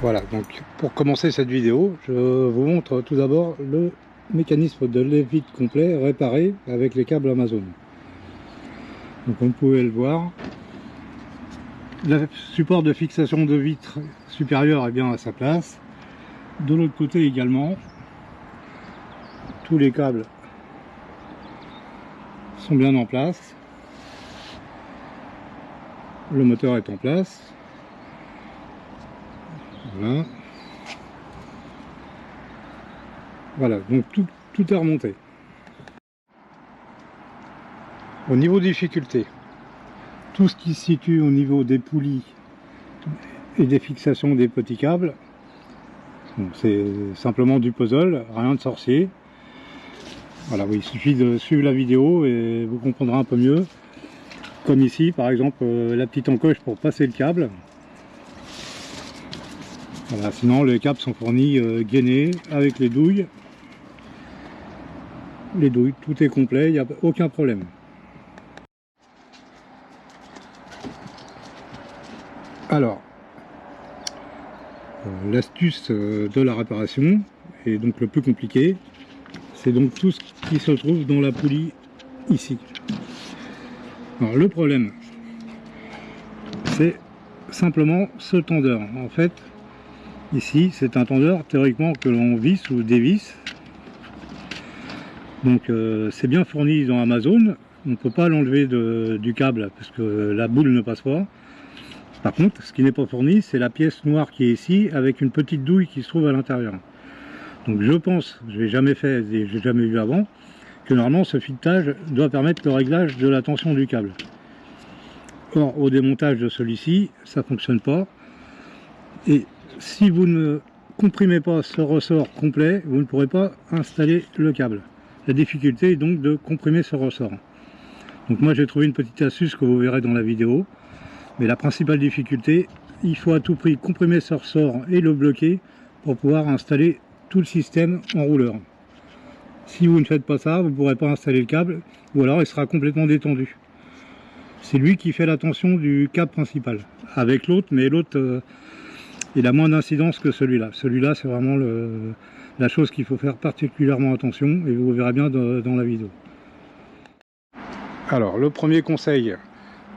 Voilà, donc pour commencer cette vidéo, je vous montre tout d'abord le mécanisme de lève-vitre complet réparé avec les câbles Amazon. Donc comme vous pouvez le voir, le support de fixation de vitre supérieure est bien à sa place. De l'autre côté également, tous les câbles sont bien en place. Le moteur est en place. Voilà. Voilà, donc tout est remonté. Au niveau difficulté, tout ce qui se situe au niveau des poulies et des fixations des petits câbles, c'est simplement du puzzle, rien de sorcier. Voilà, oui, il suffit de suivre la vidéo et vous comprendrez un peu mieux. Comme ici, par exemple, la petite encoche pour passer le câble. Voilà, sinon les câbles sont fournis gainés avec les douilles. Les douilles, tout est complet, il n'y a aucun problème. Alors, l'astuce de la réparation, et donc le plus compliqué, c'est donc tout ce qui se trouve dans la poulie ici. Alors le problème, c'est simplement ce tendeur. En fait, ici, c'est un tendeur théoriquement que l'on visse ou dévisse. Donc c'est bien fourni dans Amazon. On ne peut pas l'enlever du câble parce que la boule ne passe pas. Par contre, ce qui n'est pas fourni, c'est la pièce noire qui est ici avec une petite douille qui se trouve à l'intérieur. Donc je pense, je l'ai jamais fait et je l'ai jamais vu avant, que normalement ce filetage doit permettre le réglage de la tension du câble. Or, au démontage de celui-ci, ça ne fonctionne pas. Et si vous ne comprimez pas ce ressort complet, vous ne pourrez pas installer le câble. La difficulté est donc de comprimer ce ressort. Donc moi j'ai trouvé une petite astuce que vous verrez dans la vidéo. Mais la principale difficulté, il faut à tout prix comprimer ce ressort et le bloquer pour pouvoir installer tout le système en rouleur. Si vous ne faites pas ça, vous ne pourrez pas installer le câble, ou alors il sera complètement détendu. C'est lui qui fait la tension du câble principal, avec l'autre, mais l'autre, il a moins d'incidence que celui-là. Celui-là, c'est vraiment la chose qu'il faut faire particulièrement attention, et vous verrez bien dans la vidéo. Alors, le premier conseil,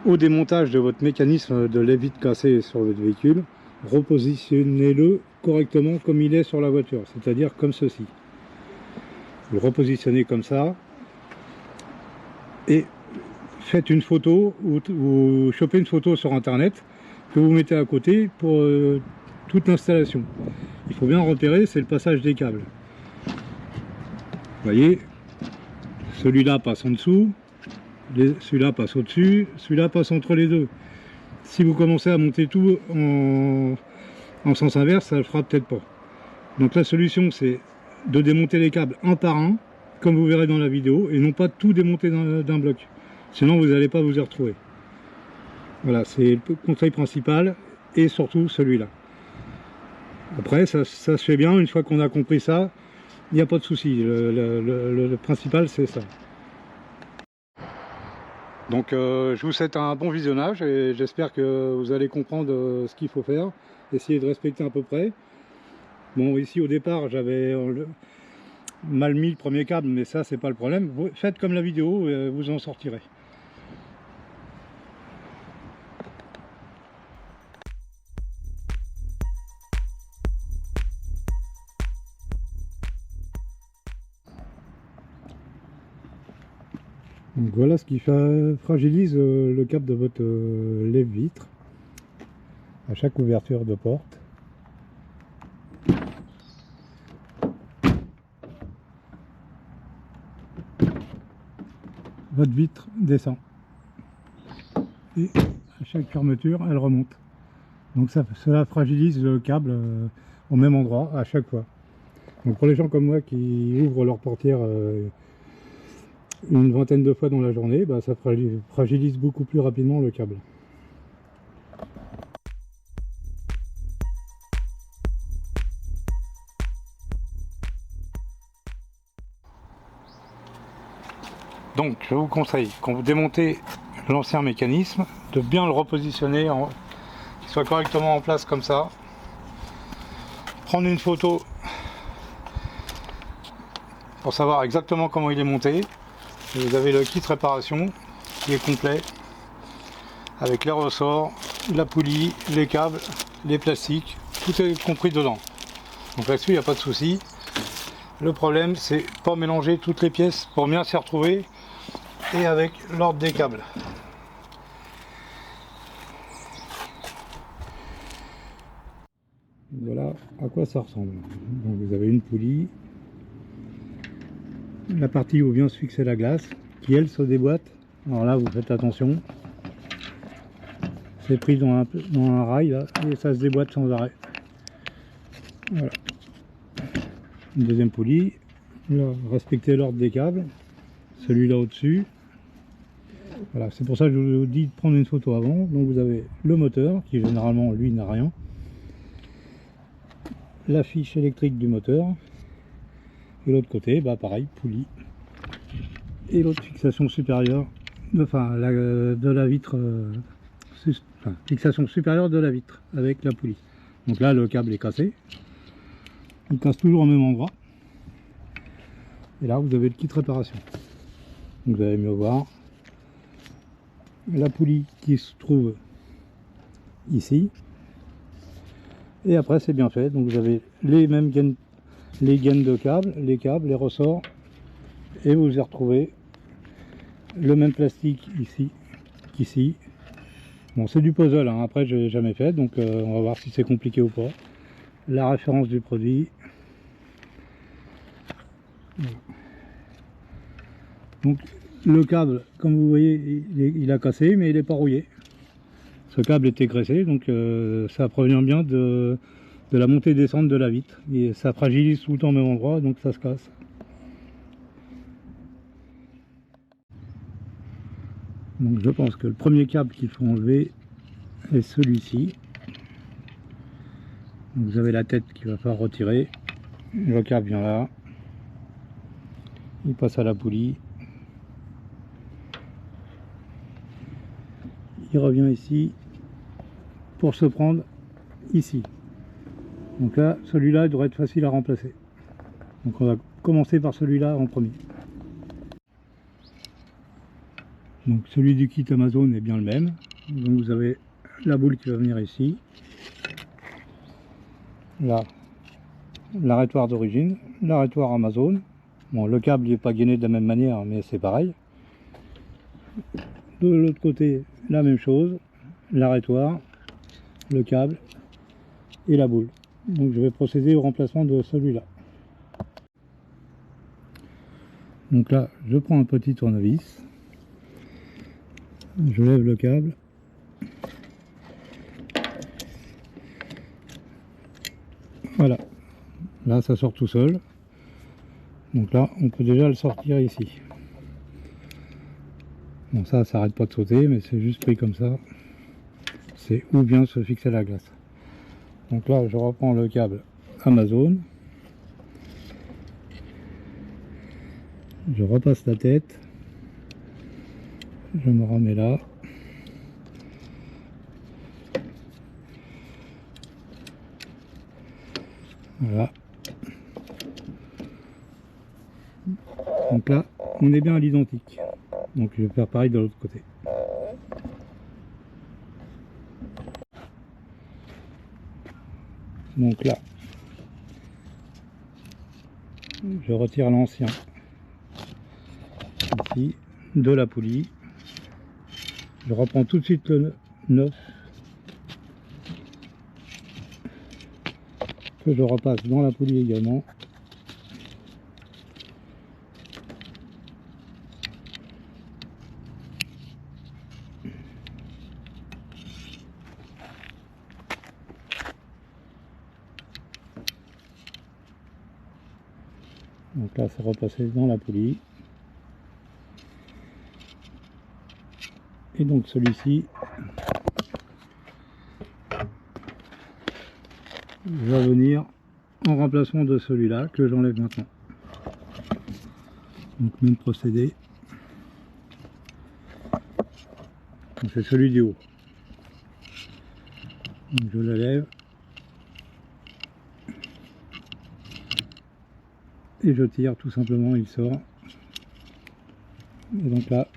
au démontage de votre mécanisme de lève-vitre cassé sur votre véhicule, repositionnez-le correctement comme il est sur la voiture, c'est-à-dire comme ceci. Vous le repositionnez comme ça et faites une photo ou chopez une photo sur internet que vous mettez à côté pour toute l'installation. Il faut bien repérer, c'est le passage des câbles. Vous voyez, celui-là passe en dessous, celui-là passe au-dessus, celui-là passe entre les deux. Si vous commencez à monter tout en sens inverse, ça ne le fera peut-être pas. Donc la solution, c'est de démonter les câbles un par un, comme vous verrez dans la vidéo, et non pas tout démonter d'un bloc. Sinon, vous n'allez pas vous y retrouver. Voilà, c'est le conseil principal, et surtout celui-là. Après, ça se fait bien, une fois qu'on a compris ça, il n'y a pas de souci. Le principal, c'est ça. Donc je vous souhaite un bon visionnage et j'espère que vous allez comprendre ce qu'il faut faire, essayer de respecter à peu près. Bon, ici au départ j'avais mal mis le premier câble, mais ça c'est pas le problème. Vous faites comme la vidéo et vous en sortirez. Donc voilà ce qui fragilise le câble de votre lève-vitre à chaque ouverture de porte. Votre vitre descend et à chaque fermeture elle remonte. Donc cela fragilise le câble au même endroit à chaque fois. Donc pour les gens comme moi qui ouvrent leur portière une vingtaine de fois dans la journée, bah, ça fragilise beaucoup plus rapidement le câble. Donc je vous conseille, quand vous démontez l'ancien mécanisme, de bien le repositionner, qu'il soit correctement en place comme ça. prendre une photo pour savoir exactement comment il est monté. Et vous avez le kit réparation qui est complet avec les ressorts, la poulie, les câbles, les plastiques, tout est compris dedans. Donc là-dessus il n'y a pas de souci. Le problème c'est pas mélanger toutes les pièces pour bien s'y retrouver et avec l'ordre des câbles. Voilà à quoi ça ressemble. Donc vous avez une poulie, la partie où vient se fixer la glace, qui elle se déboîte. Alors là vous faites attention, c'est pris dans un rail là, et ça se déboîte sans arrêt. Voilà. Une deuxième poulie, là, respectez l'ordre des câbles, celui-là au-dessus. Voilà, c'est pour ça que je vous dis de prendre une photo avant. Donc vous avez le moteur, qui généralement lui n'a rien. La fiche électrique du moteur. Et l'autre côté, bah pareil, poulie. Et l'autre fixation supérieure, enfin de la vitre, fixation supérieure de la vitre avec la poulie. Donc là le câble est cassé. Il casse toujours au même endroit. Et là vous avez le kit réparation. Donc vous allez mieux voir. La poulie qui se trouve ici. Et après c'est bien fait. Donc vous avez les mêmes gaines, les gaines de câbles, les ressorts. Et vous y retrouvez le même plastique ici qu'ici. Bon c'est du puzzle, hein. Après j'ai jamais fait, donc on va voir si c'est compliqué ou pas. La référence du produit. Voilà. Donc le câble, comme vous voyez, il a cassé, mais il n'est pas rouillé. Ce câble était graissé, donc ça provient bien de la montée et descente de la vitre. Et ça fragilise tout le temps au même endroit, donc ça se casse. Donc je pense que le premier câble qu'il faut enlever est celui-ci. Vous avez la tête qu'il va falloir retirer. Le câble vient là. Il passe à la poulie. Il revient ici pour se prendre ici. Donc là, celui-là devrait être facile à remplacer. Donc on va commencer par celui-là en premier. Donc celui du kit Amazon est bien le même. Donc vous avez la boule qui va venir ici. Là, l'arrêtoir d'origine, l'arrêtoir Amazon. Bon, le câble n'est pas gainé de la même manière, mais c'est pareil. De l'autre côté, la même chose, l'arrêtoir, le câble et la boule. Donc je vais procéder au remplacement de celui-là. Donc là, je prends un petit tournevis, je lève le câble, voilà, là ça sort tout seul. Donc là, on peut déjà le sortir ici. Bon, ça arrête pas de sauter, mais c'est juste pris comme ça. C'est où vient se fixer la glace. Donc là, je reprends le câble Amazon. Je repasse la tête. Je me remets là. Voilà. Donc là, on est bien à l'identique. Donc je vais faire pareil de l'autre côté. Donc là, je retire l'ancien ici de la poulie. Je reprends tout de suite le neuf que je repasse dans la poulie également. Donc là, c'est repassé dans la poulie. Et donc celui-ci va venir en remplacement de celui-là que j'enlève maintenant. Donc même procédé. C'est celui du haut. Donc je le lève. et je tire tout simplement, il sort. Et donc là,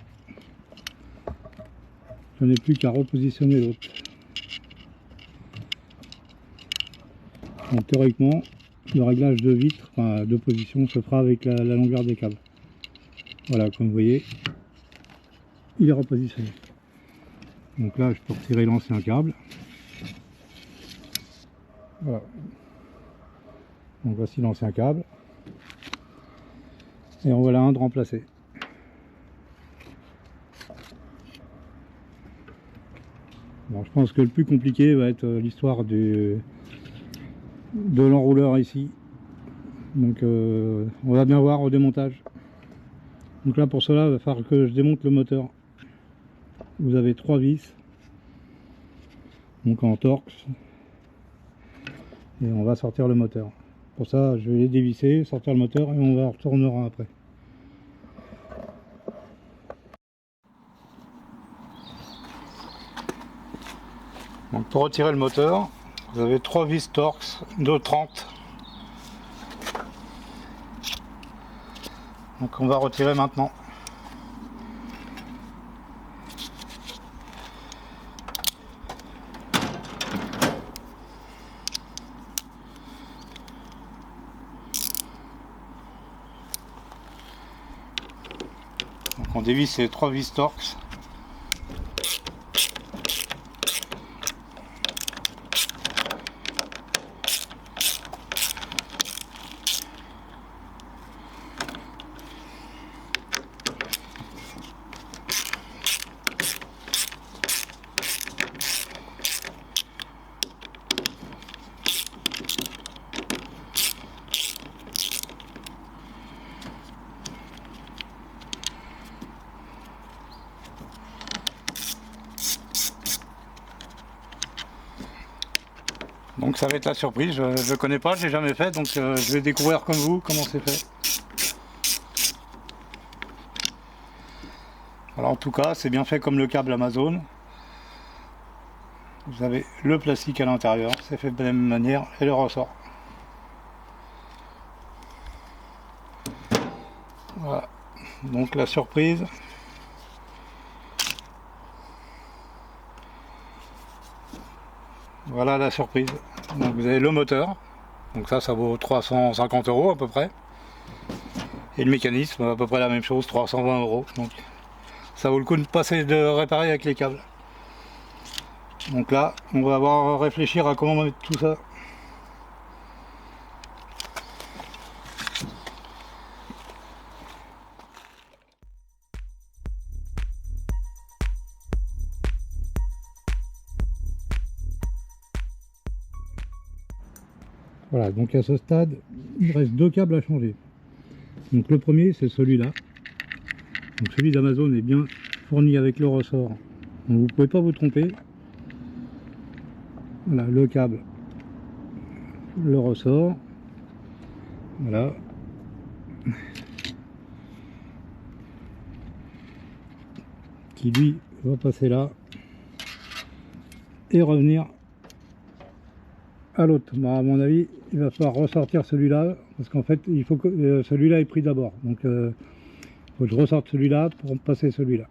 je n'ai plus qu'à repositionner l'autre. Donc théoriquement, le réglage de vitre, enfin de position, se fera avec la longueur des câbles. Voilà, comme vous voyez, il est repositionné. Donc là, je peux retirer l'ancien câble. Voilà. Donc voici l'ancien câble. Et en voilà un de remplacé. Bon, je pense que le plus compliqué va être l'histoire de l'enrouleur ici. Donc on va bien voir au démontage. Donc là pour cela il va falloir que je démonte le moteur. Vous avez 3 vis. Donc en torx. Et on va sortir le moteur. Pour ça je vais les dévisser, sortir le moteur et on va retournera après. Donc pour retirer le moteur, vous avez 3 vis Torx de 30. Donc on va retirer maintenant. Donc on dévisse les 3 vis Torx. Donc ça va être la surprise, je ne connais pas, j'ai jamais fait, donc je vais découvrir comme vous comment c'est fait. Alors en tout cas, c'est bien fait comme le câble Amazon. Vous avez le plastique à l'intérieur, c'est fait de la même manière et le ressort. Voilà, donc la surprise. Voilà la surprise. Donc vous avez le moteur, donc ça vaut 350 € à peu près. Et le mécanisme, à peu près la même chose, 320 €. Donc ça vaut le coup de passer de réparer avec les câbles. Donc là, on va avoir à réfléchir à comment mettre tout ça. Voilà, donc à ce stade, il reste 2 câbles à changer. Donc le premier, c'est celui-là. Donc celui d'Amazon est bien fourni avec le ressort. Donc vous ne pouvez pas vous tromper. Voilà, le câble, le ressort. Voilà. Qui lui va passer là et revenir à l'autre. Bah, à mon avis, il va falloir ressortir celui-là parce qu'en fait, il faut que celui-là est pris d'abord. Donc, il faut que je ressorte celui-là pour passer celui-là.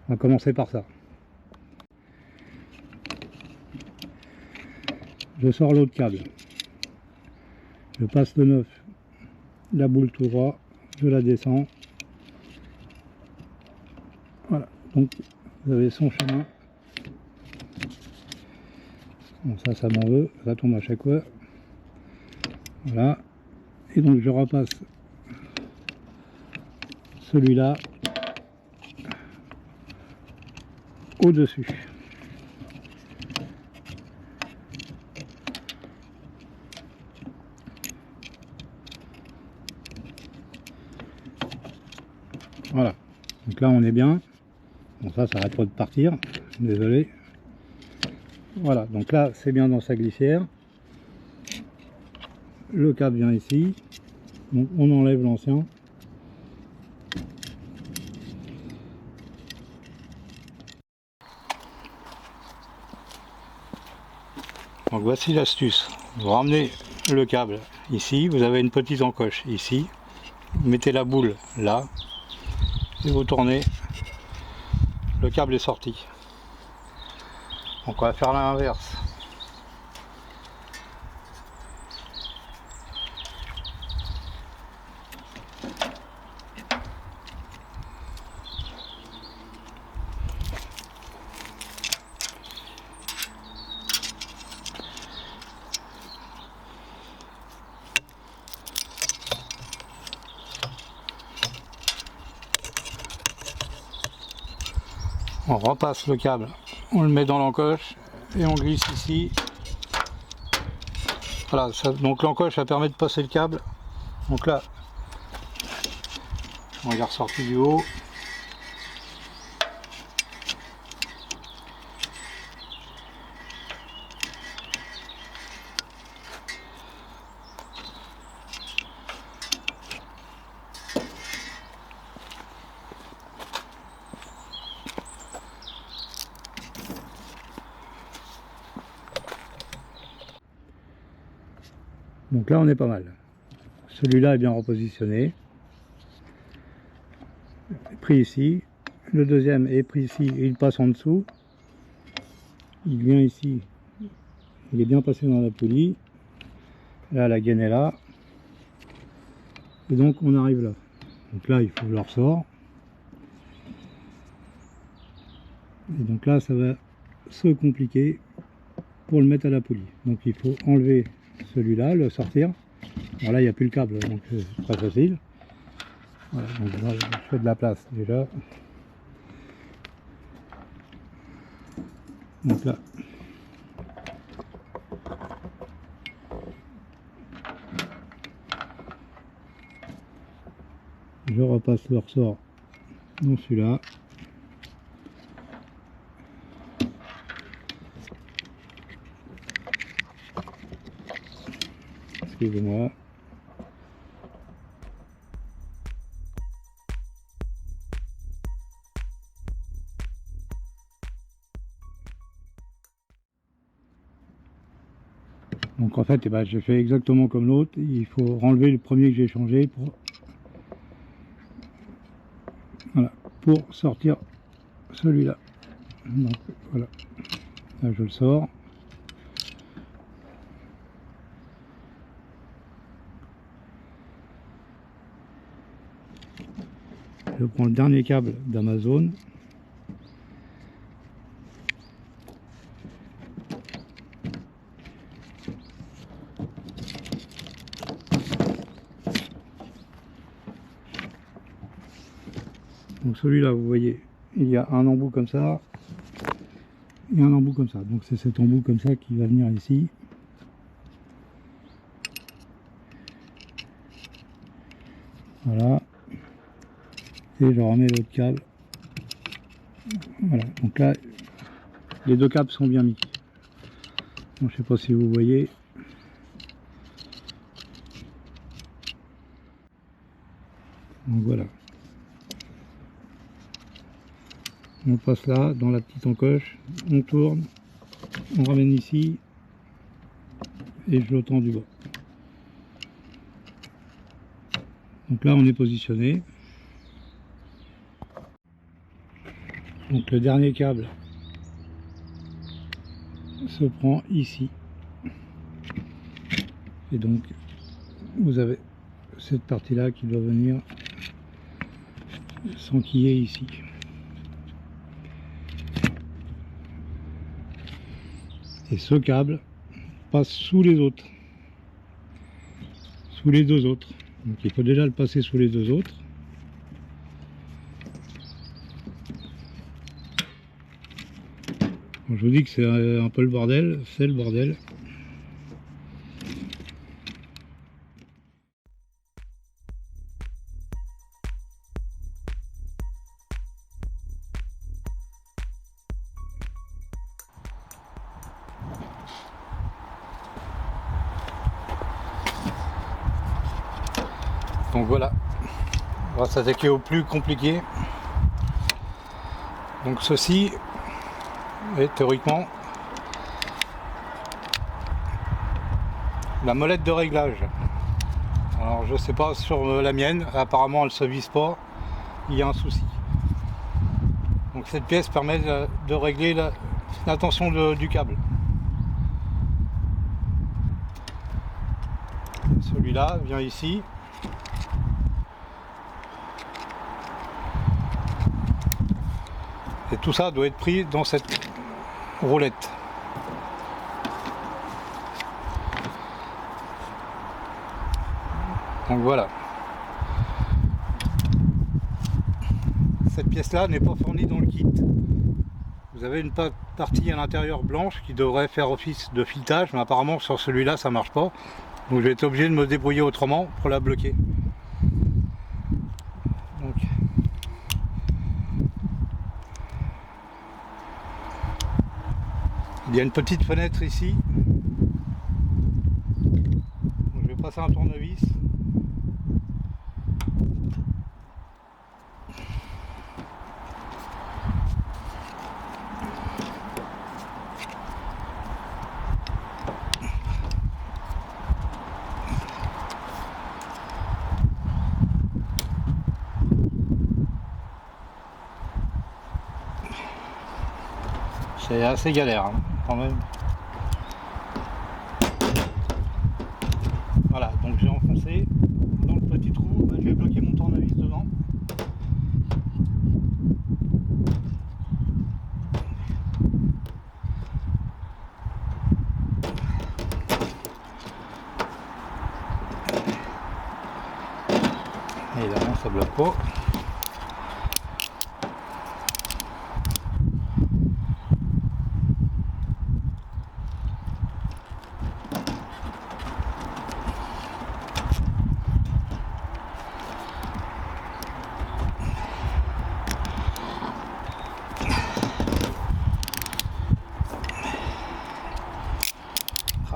On va commencer par ça. Je sors l'autre câble. Je passe le 9, la boule tout droit, je la descends. Voilà, donc vous avez son chemin. Bon, ça m'en veut, ça tombe à chaque fois. Voilà, et donc je repasse celui-là au-dessus. Voilà, donc là on est bien. Bon, ça arrête pas de partir, désolé. Voilà, donc là c'est bien dans sa glissière. Le câble vient ici, donc on enlève l'ancien. Donc voici l'astuce, vous ramenez le câble ici, vous avez une petite encoche ici. Vous mettez la boule là et vous tournez, le câble est sorti. Donc on va faire l'inverse. On repasse le câble, on le met dans l'encoche et on glisse ici. Voilà, donc l'encoche ça permet de passer le câble. Donc là, on est ressorti du haut. Donc là on est pas mal. Celui-là est bien repositionné. Pris ici. Le deuxième est pris ici et il passe en dessous. Il vient ici. Il est bien passé dans la poulie. Là la gaine est là. Et donc on arrive là. Donc là il faut le ressort. Et donc là ça va se compliquer pour le mettre à la poulie. Donc il faut enlever celui-là, le sortir. Voilà, il n'y a plus le câble, donc c'est très facile. Voilà, donc là, je fais de la place déjà. Donc là, je repasse le ressort dans celui-là. Excusez-moi. Donc en fait, eh ben, j'ai fait exactement comme l'autre. Il faut enlever le premier que j'ai changé voilà, pour sortir celui-là. Donc voilà, là je le sors. Je prends le dernier câble d'Amazon. Donc celui-là, vous voyez, il y a un embout comme ça et un embout comme ça. Donc c'est cet embout comme ça qui va venir ici. Voilà. Et je remets l'autre câble. Voilà. Donc là, les deux câbles sont bien mis. Donc, je ne sais pas si vous voyez. Donc voilà. On passe là, dans la petite encoche, on tourne, on ramène ici, et je le tends du bas. Donc là on est positionné. Donc le dernier câble se prend ici. Et donc vous avez cette partie-là qui doit venir s'enquiller ici. Et ce câble passe sous les autres, sous les deux autres. Donc il faut déjà le passer sous les deux autres. Bon, je vous dis que c'est un peu le bordel, c'est le bordel. Donc voilà, on va s'attaquer au plus compliqué. Donc ceci est théoriquement la molette de réglage. Alors je sais pas sur la mienne, apparemment elle se visse pas, il y a un souci. Donc cette pièce permet de régler la tension du câble. Celui-là vient ici. Et tout ça doit être pris dans cette roulette. Donc voilà. Cette pièce-là n'est pas fournie dans le kit. Vous avez une partie à l'intérieur blanche qui devrait faire office de filetage, mais apparemment sur celui-là ça marche pas. Donc je vais être obligé de me débrouiller autrement pour la bloquer. Donc, il y a une petite fenêtre ici. Donc, je vais passer un tournevis. C'est assez galère hein, quand même. Voilà, donc j'ai enfoncé dans le petit trou, je vais bloquer mon tournevis dedans. Évidemment ça bloque pas.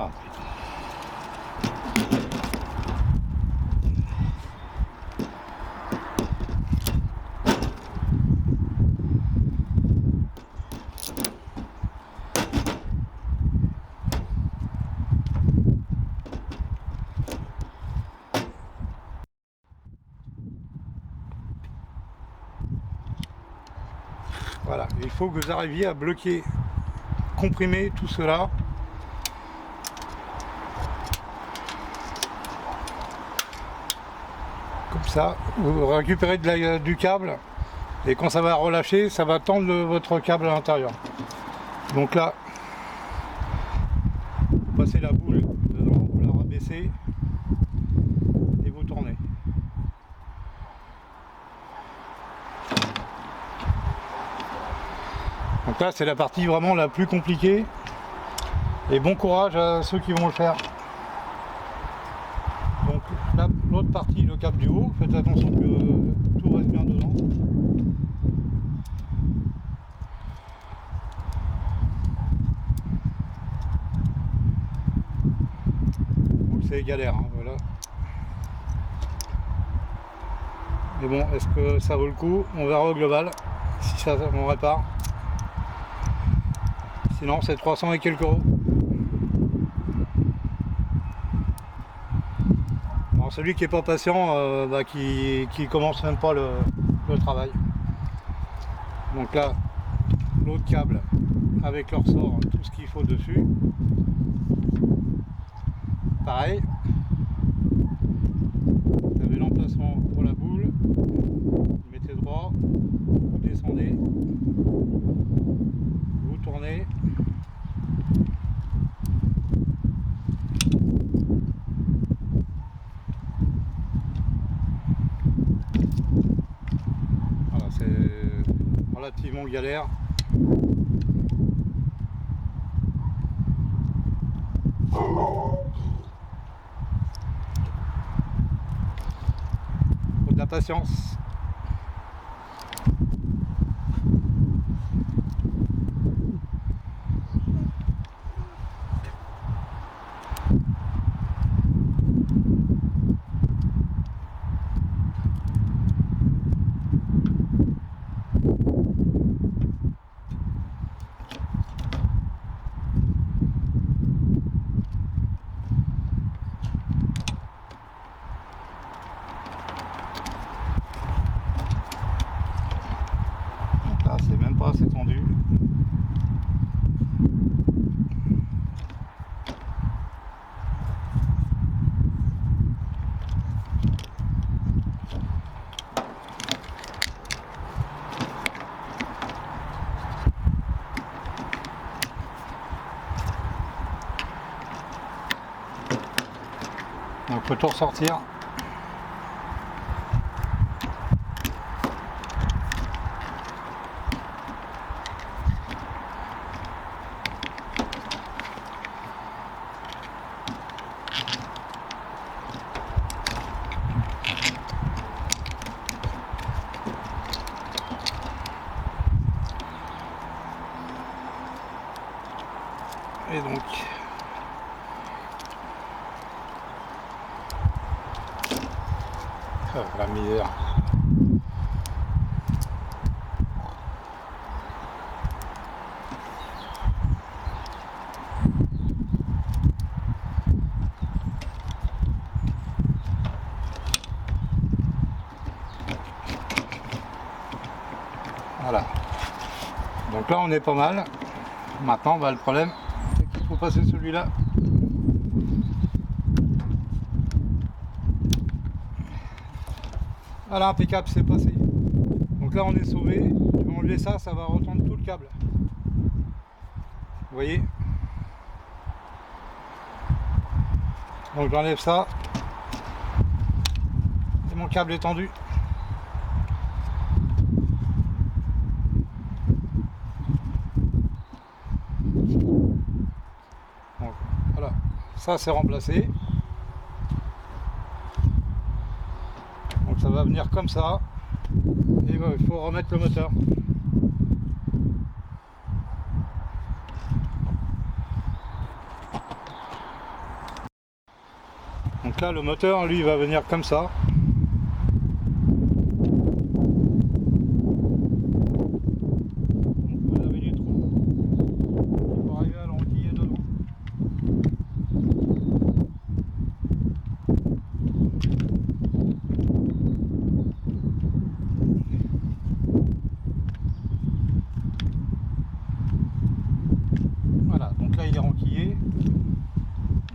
Ah, voilà, il faut que vous arriviez à bloquer, comprimer tout cela. Comme ça, vous récupérez du câble et quand ça va relâcher, ça va tendre votre câble à l'intérieur. Donc là, vous passez la boule dedans, vous la rabaissez et vous tournez. Donc là, c'est la partie vraiment la plus compliquée. Et bon courage à ceux qui vont le faire. Donc l'autre partie, le câble du haut, faites attention que tout reste bien dedans. Donc c'est galère, hein, voilà. Mais bon, est-ce que ça vaut le coup? On verra au global, si ça on répare. Sinon c'est 300 et quelques euros. Alors celui qui est pas patient, qui commence même pas le travail. Donc là, l'autre câble avec le ressort, tout ce qu'il faut dessus. Pareil. Vous avez l'emplacement pour la boule. Vous mettez droit, vous descendez, vous tournez. Voilà, c'est relativement galère. Faut de la patience. Donc faut tout ressortir. Et donc la misère. Voilà. Donc là on est pas mal. Maintenant le problème c'est qu'il faut passer celui-là. Voilà, impeccable, c'est passé. Donc là on est sauvé. Je vais enlever ça, ça va retendre tout le câble. Vous voyez? Donc j'enlève ça. Et mon câble est tendu. Donc voilà, ça c'est remplacé. Ça va venir comme ça et il faut remettre le moteur. Donc là le moteur lui va venir comme ça. Donc vous avez du trou. Il faut arriver à l'enquiller dedans. Voilà, donc là il est renquillé.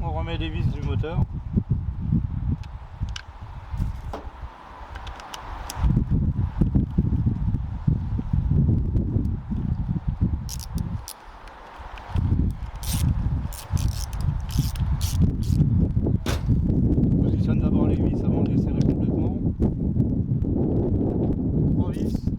On remet les vis du moteur. On positionne d'abord les vis avant de les serrer complètement. 3 vis.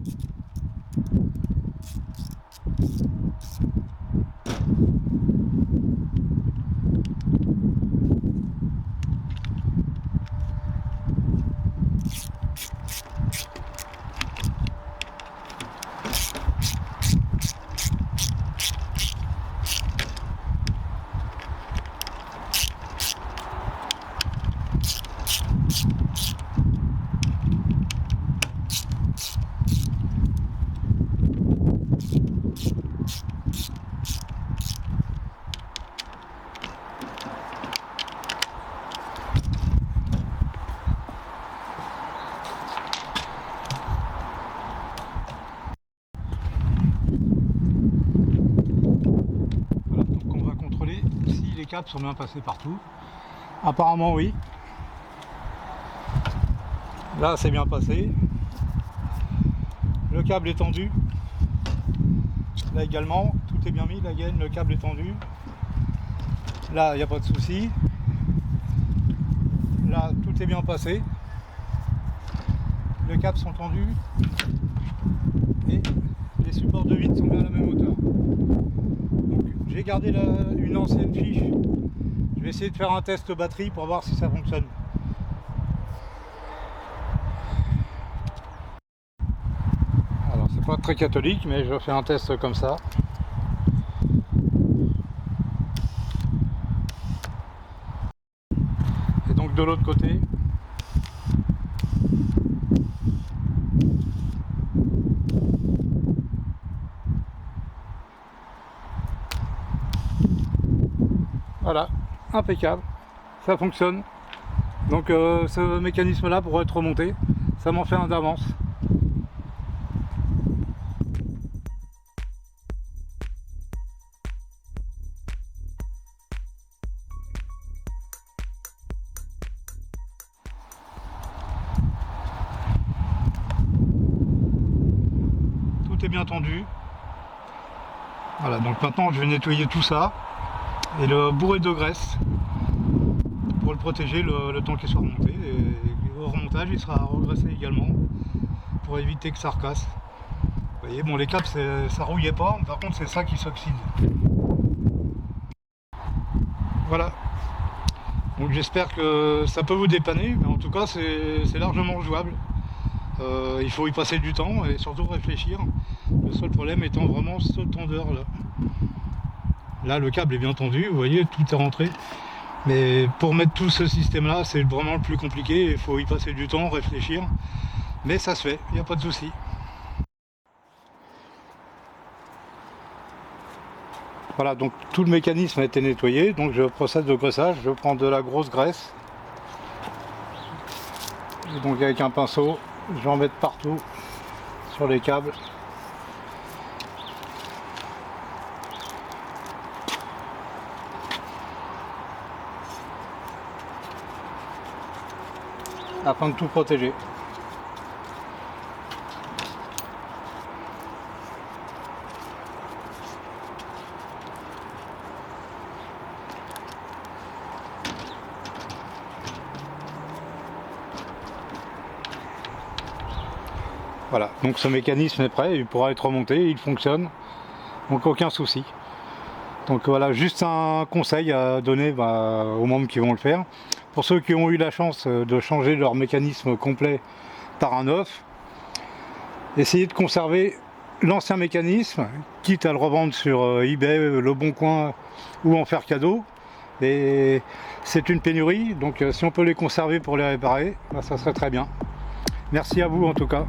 Les câbles sont bien passés partout. Apparemment oui. Là c'est bien passé. Le câble est tendu. Là également, tout est bien mis, la gaine, le câble est tendu. Là il n'y a pas de souci. Là tout est bien passé. Les câbles sont tendus. Et les supports de vide sont bien à la même hauteur. J'ai gardé une ancienne fiche. Je vais essayer de faire un test batterie pour voir si ça fonctionne. Alors c'est pas très catholique, mais je fais un test comme ça. Et donc de l'autre côté. Voilà, impeccable, ça fonctionne. Donc ce mécanisme là pour être remonté, ça m'en fait un d'avance. Tout est bien tendu. Voilà, donc maintenant je vais nettoyer tout ça et le bourrer de graisse pour le protéger le temps qu'il soit remonté. Et au remontage, il sera regraissé également pour éviter que ça recasse. Vous voyez, bon, les câbles, ça rouillait pas, par contre, c'est ça qui s'oxyde. Voilà. Donc j'espère que ça peut vous dépanner, mais en tout cas, c'est largement jouable. Il faut y passer du temps et surtout réfléchir. Le seul problème étant vraiment ce tendeur là. Là, le câble est bien tendu, vous voyez, tout est rentré. Mais pour mettre tout ce système là, c'est vraiment le plus compliqué. Il faut y passer du temps, réfléchir. Mais ça se fait, il n'y a pas de souci. Voilà, donc tout le mécanisme a été nettoyé. Donc je procède au graissage. Je prends de la grosse graisse. Et donc avec un pinceau, je vais en mettre partout sur les câbles. Afin de tout protéger. Voilà, donc ce mécanisme est prêt, il pourra être remonté, il fonctionne, donc aucun souci. Donc voilà, juste un conseil à donner aux membres qui vont le faire. Pour ceux qui ont eu la chance de changer leur mécanisme complet par un neuf, essayez de conserver l'ancien mécanisme, quitte à le revendre sur eBay, Le Bon Coin ou en faire cadeau. Et c'est une pénurie, donc si on peut les conserver pour les réparer, ça serait très bien. Merci à vous en tout cas.